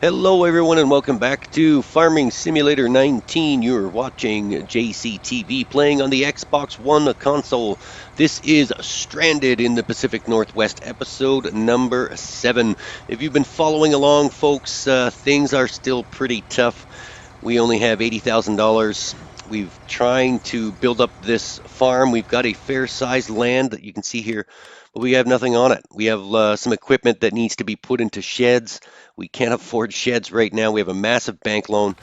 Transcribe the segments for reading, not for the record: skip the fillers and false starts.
Hello, everyone, and welcome back to Farming Simulator 19. You're watching JCTV playing on the Xbox One console. This is Stranded in the Pacific Northwest, episode number 7. If you've been following along, folks, things are still pretty tough. We only have $80,000. We've trying to build up this farm. We've got a fair-sized land that you can see here, but we have nothing on it. We have some equipment that needs to be put into sheds. We can't afford sheds right now. We have a massive bank loan.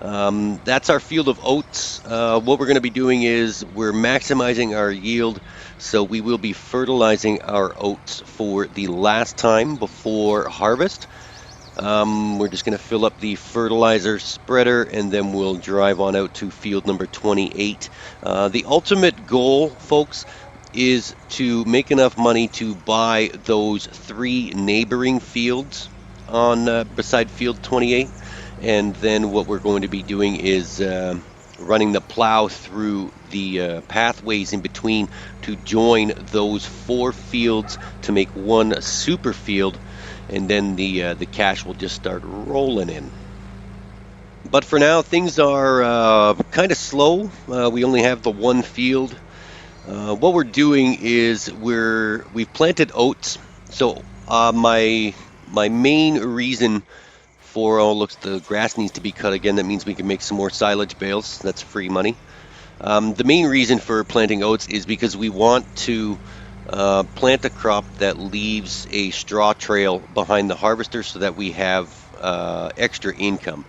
That's our field of oats. What we're going to be doing is we're maximizing our yield, so we will be fertilizing our oats for the last time before harvest. We're just going to fill up the fertilizer spreader and then we'll drive on out to field number 28. The ultimate goal, folks, is to make enough money to buy those 3 neighboring fields on beside field 28. And then what we're going to be doing is running the plow through the pathways in between to join those 4 fields to make one super field, and then the cash will just start rolling in. But for now, things are kind of slow. We only have the 1 field. What we're doing is we've planted oats. So my main reason for looks the grass needs to be cut again. That means we can make some more silage bales. That's free money. The main reason for planting oats is because we want to plant a crop that leaves a straw trail behind the harvester so that we have extra income.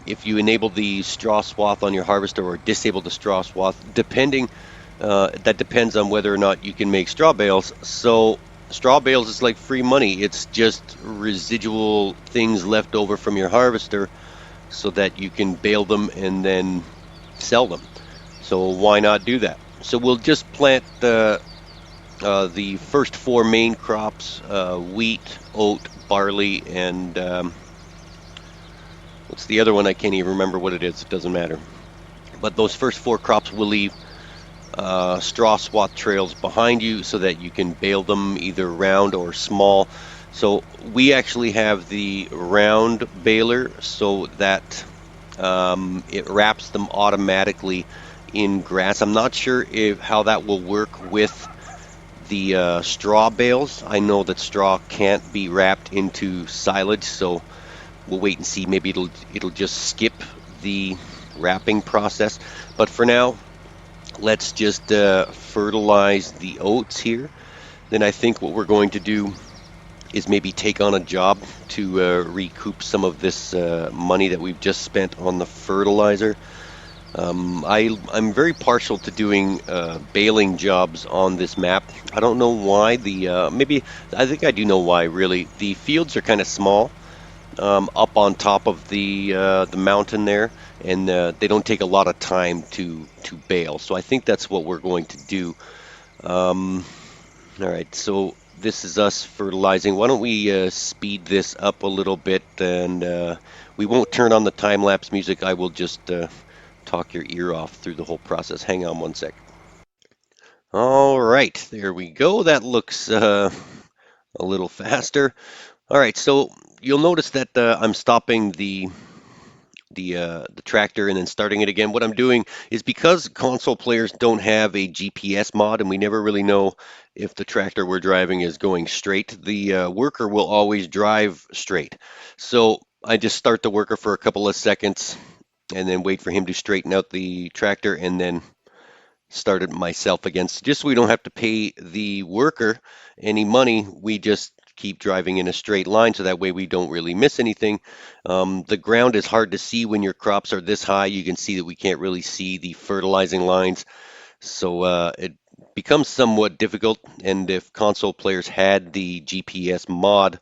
If you enable the straw swath on your harvester or disable the straw swath, that depends on whether or not you can make straw bales. So straw bales is like free money. It's just residual things left over from your harvester so that you can bale them and then sell them. So why not do that? So we'll just plant the first 4 main crops, wheat, oat, barley, and what's the other one? I can't even remember what it is. It doesn't matter. But those first 4 crops will leave straw swath trails behind you so that you can bale them either round or small. So we actually have the round baler so that it wraps them automatically in grass. I'm not sure how that will work with the straw bales. I know that straw can't be wrapped into silage, so we'll wait and see. Maybe it'll just skip the wrapping process. But for now, let's just fertilize the oats here. Then I think what we're going to do is maybe take on a job to recoup some of this money that we've just spent on the fertilizer. I'm very partial to doing baling jobs on this map. I don't know why. Maybe I think I do know why. Really, the fields are kind of small, up on top of the mountain there, and they don't take a lot of time to bale. So I think that's what we're going to do. All right, so this is us fertilizing. Why don't we speed this up a little bit, and we won't turn on the time-lapse music. I will just talk your ear off through the whole process. Hang on one sec. All right, there we go. That looks a little faster. All right, so you'll notice that I'm stopping the tractor and then starting it again. What I'm doing is because console players don't have a GPS mod and we never really know if the tractor we're driving is going straight, the worker will always drive straight. So I just start the worker for a couple of seconds and then wait for him to straighten out the tractor and then start it myself again. So just so we don't have to pay the worker any money, we just keep driving in a straight line so that way we don't really miss anything. The ground is hard to see when your crops are this high. You can see that we can't really see the fertilizing lines. So it becomes somewhat difficult. And if console players had the GPS mod,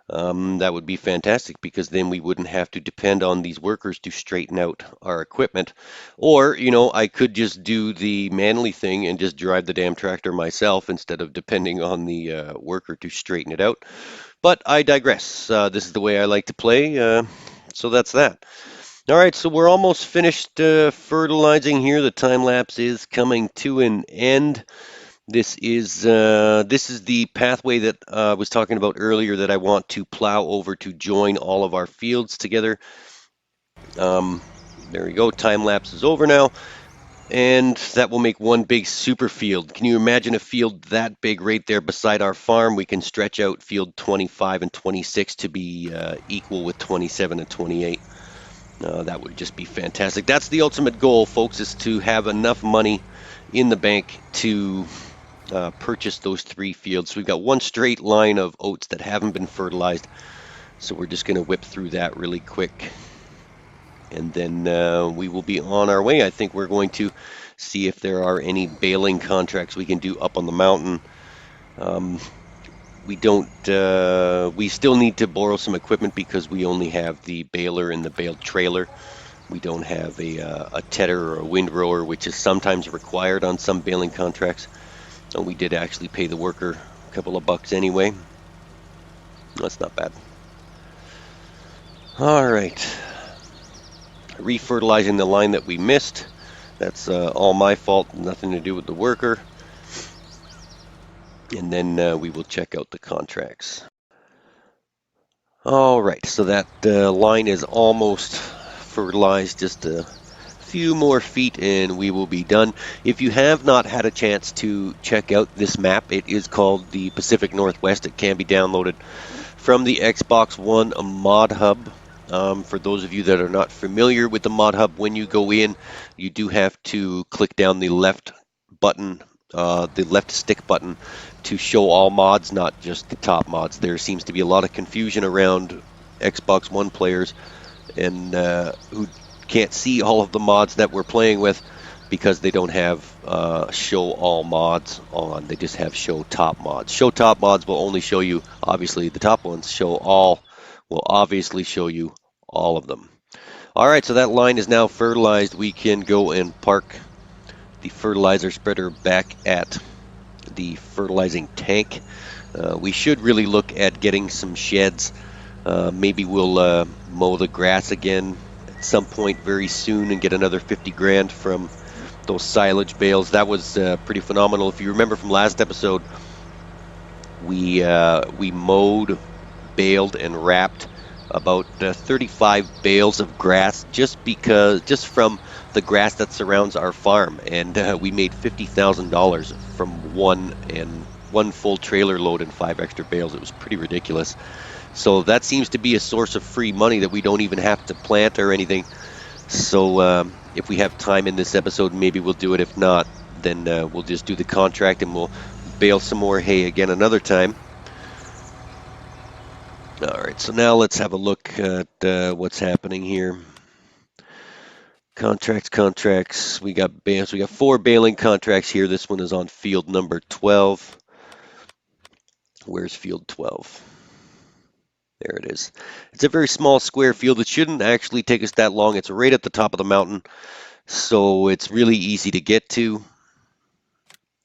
that would be fantastic because then we wouldn't have to depend on these workers to straighten out our equipment. Or, I could just do the manly thing and just drive the damn tractor myself instead of depending on the worker to straighten it out. But I digress. This is the way I like to play, so that's that. All right, so we're almost finished fertilizing here. The time lapse is coming to an end. This is the pathway that I was talking about earlier that I want to plow over to join all of our fields together. There we go. Time lapse is over now. And that will make one big super field. Can you imagine a field that big right there beside our farm? We can stretch out field 25 and 26 to be equal with 27 and 28. That would just be fantastic. That's the ultimate goal, folks, is to have enough money in the bank to purchase those 3 fields. So we've got one straight line of oats that haven't been fertilized. So we're just going to whip through that really quick. And then we will be on our way. I think we're going to see if there are any baling contracts we can do up on the mountain. We still need to borrow some equipment because we only have the baler and the baled trailer. We don't have a tedder or a windrower, which is sometimes required on some baling contracts. And we did actually pay the worker a couple of bucks anyway. That's not bad. All right. Refertilizing the line that we missed. That's all my fault, nothing to do with the worker. And then we will check out the contracts. All right, so that line is almost fertilized, just a few more feet and we will be done. If you have not had a chance to check out this map, it is called the Pacific Northwest. It can be downloaded from the Xbox One mod hub. For those of you that are not familiar with the mod hub, when you go in, you do have to click down the left button, the left stick button, to show all mods, not just the top mods. There seems to be a lot of confusion around Xbox One players and who can't see all of the mods that we're playing with because they don't have show all mods on. They just have show top mods. Show top mods will only show you, obviously, the top ones. Show all will obviously show you all of them. All right, so that line is now fertilized. We can go and park the fertilizer spreader back at the fertilizing tank. We should really look at getting some sheds. Maybe we'll mow the grass again at some point very soon and get another 50 grand from those silage bales. That was pretty phenomenal. If you remember from last episode, we mowed, baled, and wrapped about 35 bales of grass just from the grass that surrounds our farm, and we made $50,000 from one full trailer load and 5 extra bales. It was pretty ridiculous. So that seems to be a source of free money that we don't even have to plant or anything. So if we have time in this episode, maybe we'll do it. If not, then we'll just do the contract and we'll bale some more hay again another time. All right, so now let's have a look at what's happening here. Contracts. We got 4 baling contracts here. This one is on field number 12. Where's field 12? There it is. It's a very small square field. It shouldn't actually take us that long. It's right at the top of the mountain, so it's really easy to get to.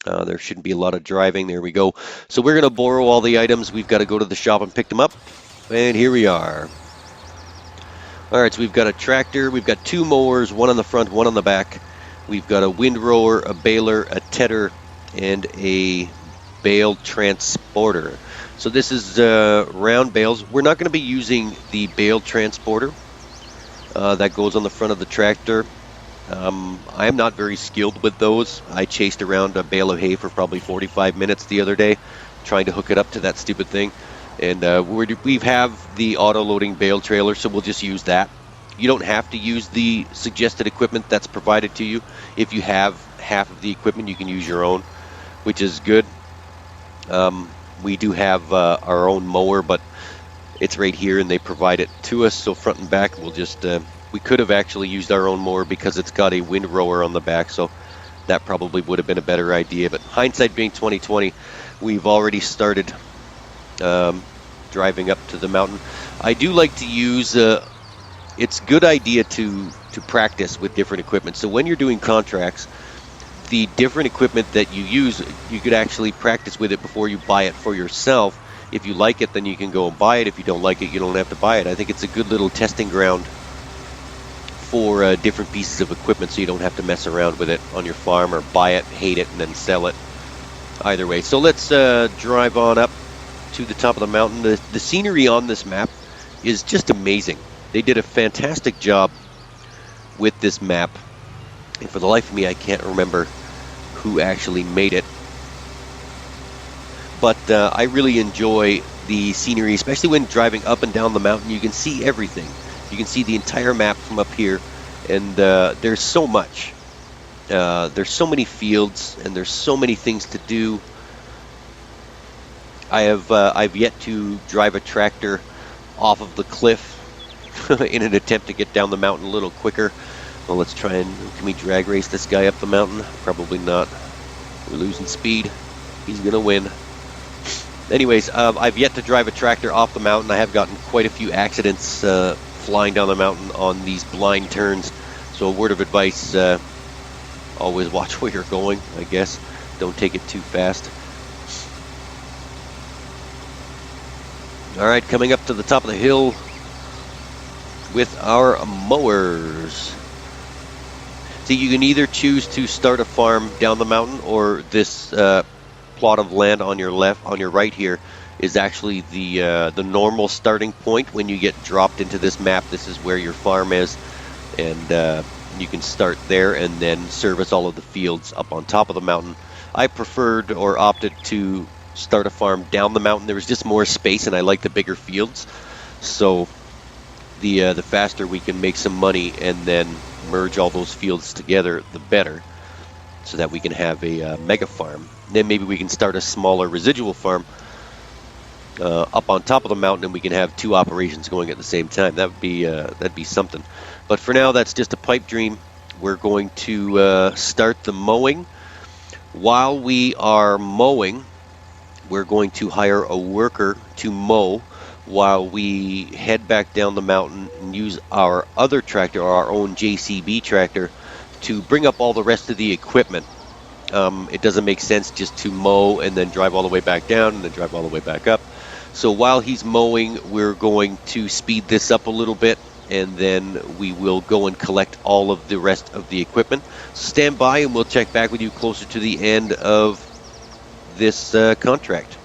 There shouldn't be a lot of driving. There we go. So we're going to borrow all the items. We've got to go to the shop and pick them up. And here we are. All right, so we've got a tractor. We've got 2 mowers, one on the front, one on the back. We've got a windrower, a baler, a tedder, and a bale transporter. So this is round bales. We're not going to be using the bale transporter that goes on the front of the tractor. I am not very skilled with those. I chased around a bale of hay for probably 45 minutes the other day trying to hook it up to that stupid thing. And we have the auto-loading bale trailer, so we'll just use that. You don't have to use the suggested equipment that's provided to you. If you have half of the equipment, you can use your own, which is good. We do have our own mower, but it's right here, and they provide it to us. So front and back, we'll just... we could have actually used our own mower because it's got a windrower on the back, so that probably would have been a better idea. But hindsight being 2020, we've already started driving up to the mountain. I do like to use... it's a good idea to practice with different equipment. So when you're doing contracts, the different equipment that you use, you could actually practice with it before you buy it for yourself. If you like it, then you can go and buy it. If you don't like it, you don't have to buy it. I think it's a good little testing ground for different pieces of equipment so you don't have to mess around with it on your farm or buy it, hate it, and then sell it. either way. So let's drive on up to the top of the mountain. The scenery on this map is just amazing. They did a fantastic job with this map. And for the life of me, I can't remember who actually made it. But I really enjoy the scenery, especially when driving up and down the mountain. You can see everything. You can see the entire map from up here. And there's so much. There's so many fields, and there's so many things to do. I've yet to drive a tractor off of the cliff in an attempt to get down the mountain a little quicker. Well, let's try and, can we drag race this guy up the mountain? Probably not. We're losing speed. He's going to win. Anyways, I've yet to drive a tractor off the mountain. I have gotten quite a few accidents flying down the mountain on these blind turns. So a word of advice, always watch where you're going, I guess. Don't take it too fast. All right, coming up to the top of the hill with our mowers. See, you can either choose to start a farm down the mountain, or this plot of land on your left, on your right here, is actually the normal starting point. When you get dropped into this map, this is where your farm is, and you can start there and then service all of the fields up on top of the mountain. I preferred or opted to start a farm down the mountain. There was just more space, and I like the bigger fields. So the faster we can make some money and then merge all those fields together, the better, so that we can have a mega farm. Then maybe we can start a smaller residual farm up on top of the mountain, and we can have two operations going at the same time. That'd be something. But for now, that's just a pipe dream. We're going to start the mowing. While we are mowing, we're going to hire a worker to mow while we head back down the mountain and use our other tractor, our own JCB tractor, to bring up all the rest of the equipment. It doesn't make sense just to mow and then drive all the way back down and then drive all the way back up. So while he's mowing, we're going to speed this up a little bit, and then we will go and collect all of the rest of the equipment. So stand by, and we'll check back with you closer to the end of this contract.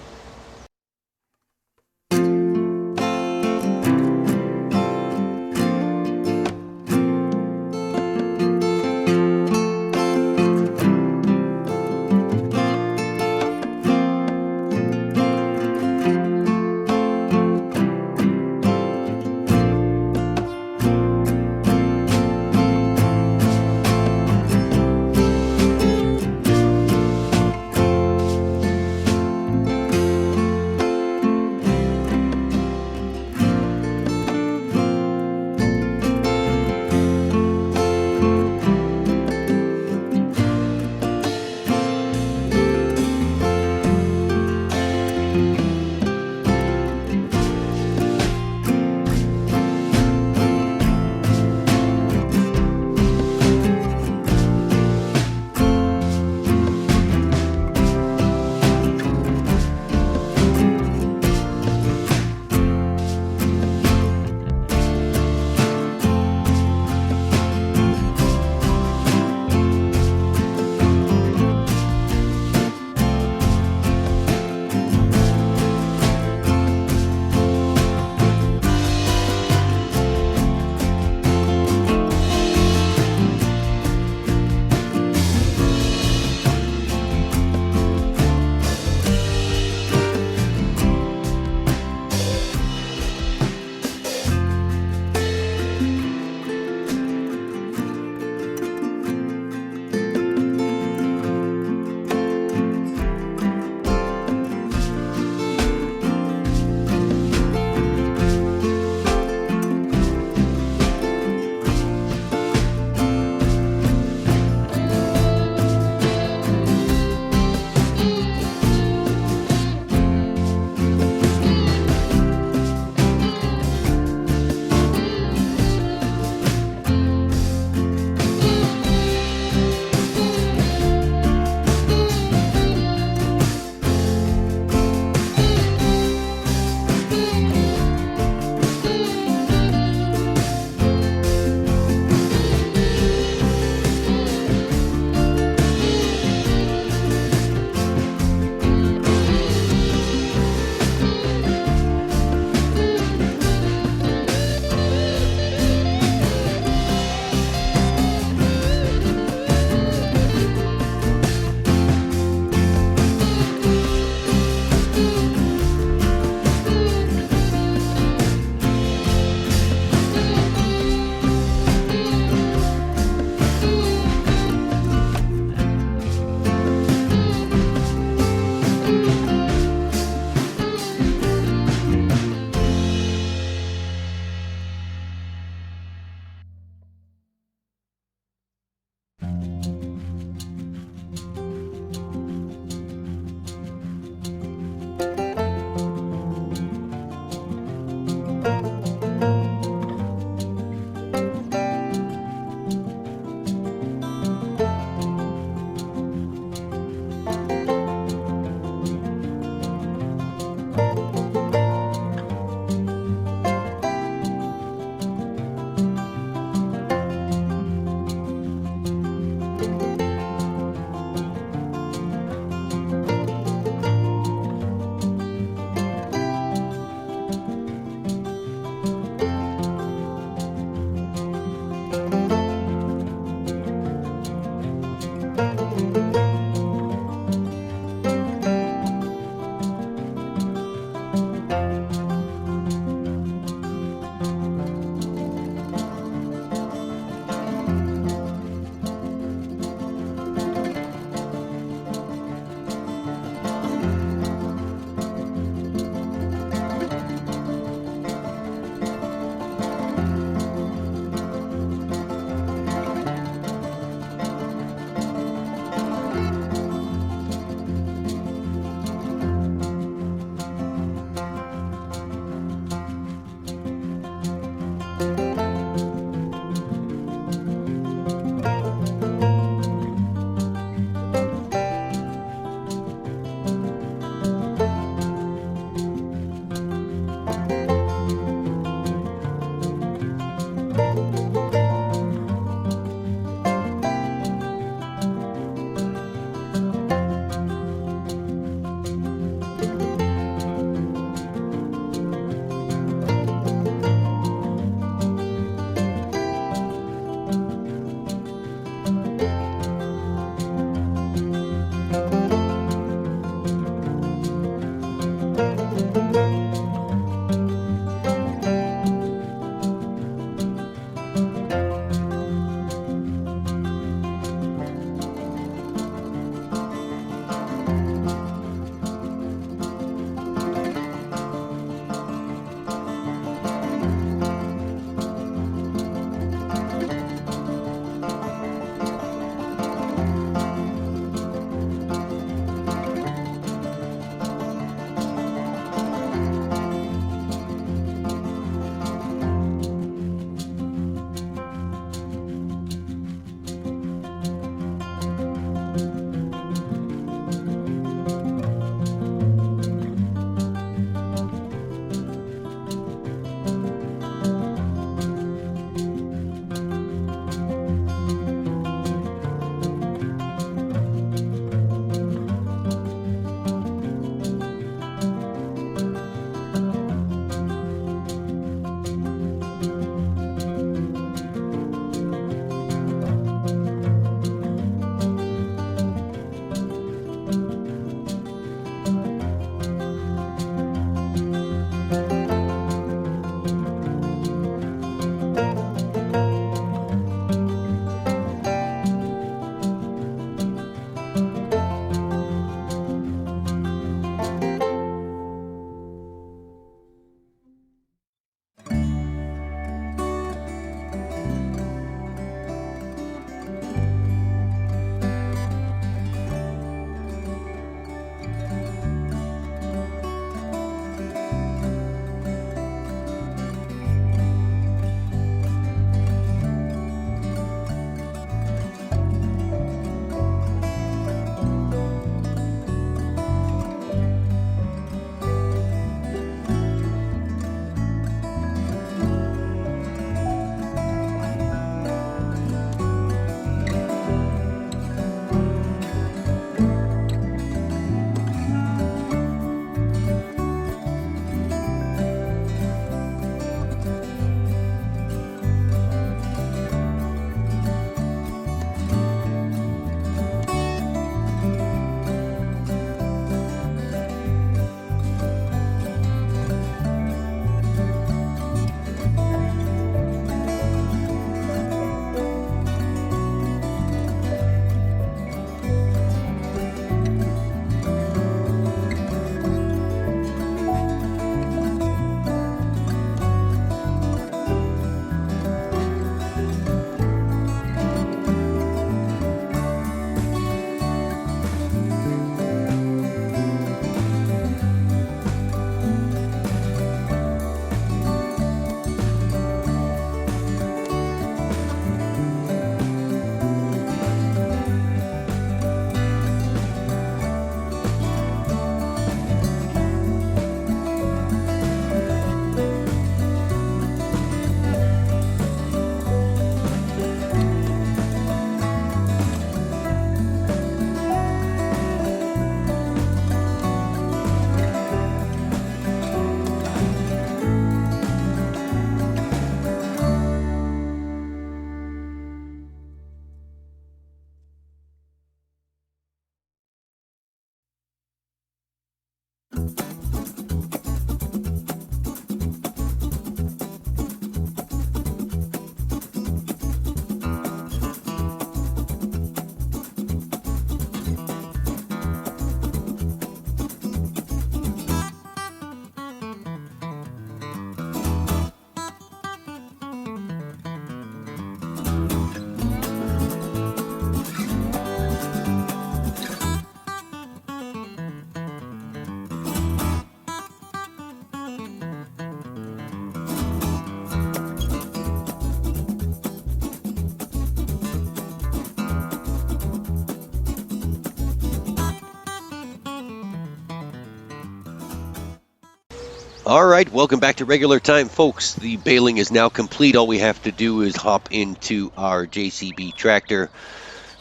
All right, welcome back to regular time, folks. The baling is now complete. All we have to do is hop into our JCB tractor,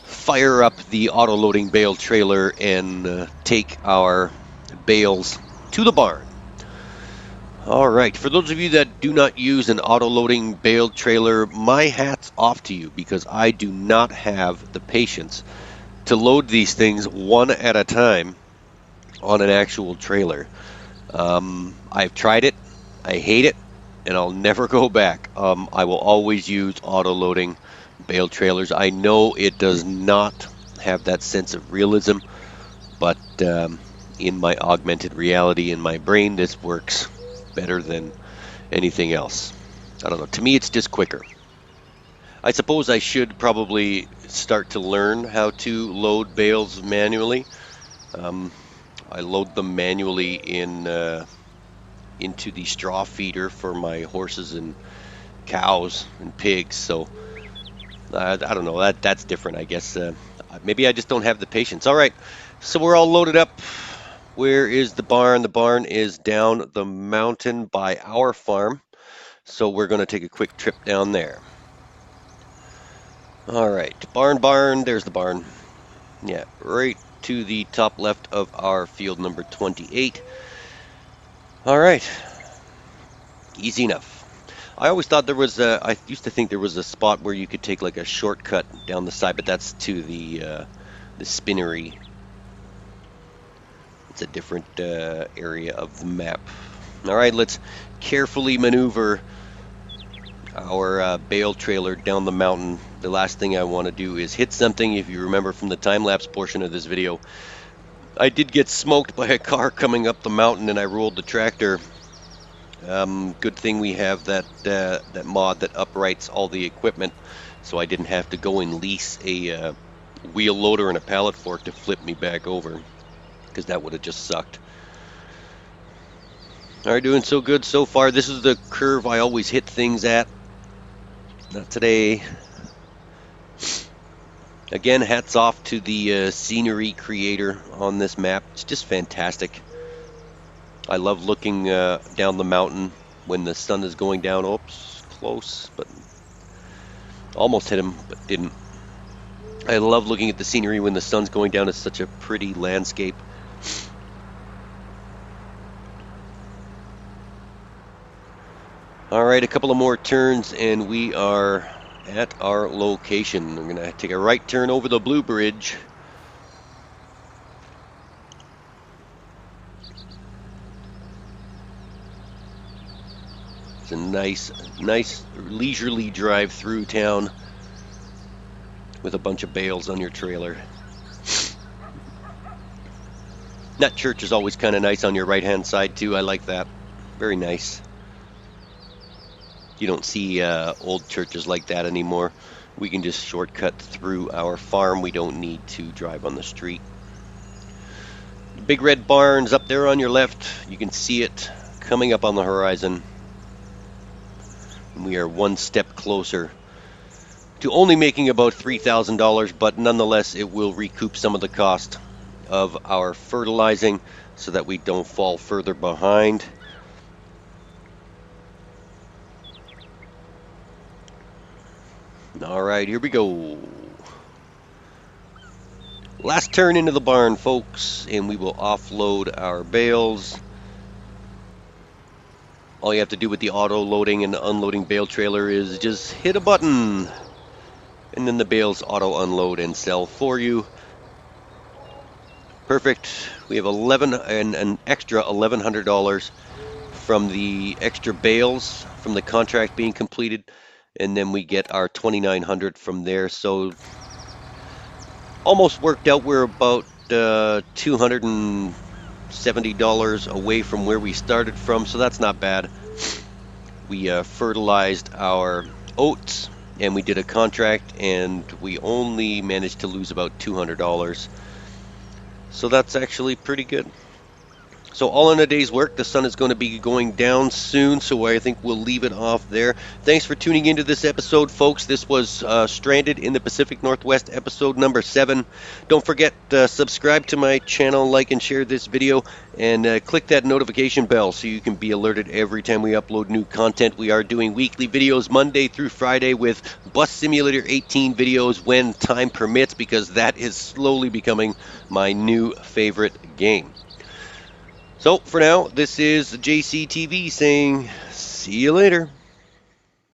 fire up the auto-loading bale trailer, and take our bales to the barn. All right, for those of you that do not use an auto-loading bale trailer, my hat's off to you because I do not have the patience to load these things one at a time on an actual trailer. I've tried it. I hate it, and I'll never go back. I will always use auto-loading bale trailers. I know it does not have that sense of realism, but in my augmented reality in my brain, this works better than anything else. I don't know. To me, it's just quicker. I suppose I should probably start to learn how to load bales manually. I load them manually into the straw feeder for my horses and cows and pigs. So I don't know. That's different, I guess. Maybe I just don't have the patience. All right, so we're all loaded up. Where is the barn? The barn is down the mountain by our farm. So we're going to take a quick trip down there. All right, barn. There's the barn. Yeah, right to the top left of our field number 28. All right, easy enough. I always thought I used to think there was a spot where you could take like a shortcut down the side, but that's to the spinnery. It's a different area of the map. All right, let's carefully maneuver our bale trailer down the mountain. The last thing I want to do is hit something. If you remember from the time-lapse portion of this video, I did get smoked by a car coming up the mountain, and I rolled the tractor. Good thing we have that mod that uprights all the equipment, so I didn't have to go and lease a wheel loader and a pallet fork to flip me back over, because that would have just sucked. All right, doing so good so far. This is the curve I always hit things at. Not today. Again, hats off to the scenery creator on this map. It's just fantastic. I love looking down the mountain when the sun is going down. Oops, close, but almost hit him, but didn't. I love looking at the scenery when the sun's going down. It's such a pretty landscape. All right, a couple of more turns, and we are at our location. We're going to take a right turn over the Blue Bridge. It's a nice leisurely drive through town with a bunch of bales on your trailer. That church is always kind of nice on your right-hand side, too. I like that. Very nice. You don't see old churches like that anymore. We can just shortcut through our farm. We don't need to drive on the street. The big red barn's up there on your left. You can see it coming up on the horizon. And we are one step closer to only making about $3,000, but nonetheless it will recoup some of the cost of our fertilizing so that we don't fall further behind. All right, here we go. Last turn into the barn, folks, and we will offload our bales. All you have to do with the auto-loading and unloading bale trailer is just hit a button, and then the bales auto-unload and sell for you. Perfect. We have an extra $1,100 from the extra bales from the contract being completed. And then we get our $2,900 from there. So almost worked out. We're about $270 away from where we started from. So that's not bad. We fertilized our oats and we did a contract and we only managed to lose about $200. So that's actually pretty good. So all in a day's work, the sun is going to be going down soon, so I think we'll leave it off there. Thanks for tuning into this episode, folks. This was Stranded in the Pacific Northwest, episode number 7. Don't forget, subscribe to my channel, like and share this video, and click that notification bell so you can be alerted every time we upload new content. We are doing weekly videos Monday through Friday with Bus Simulator 18 videos when time permits, because that is slowly becoming my new favorite game. So for now, this is JCTV saying, see you later.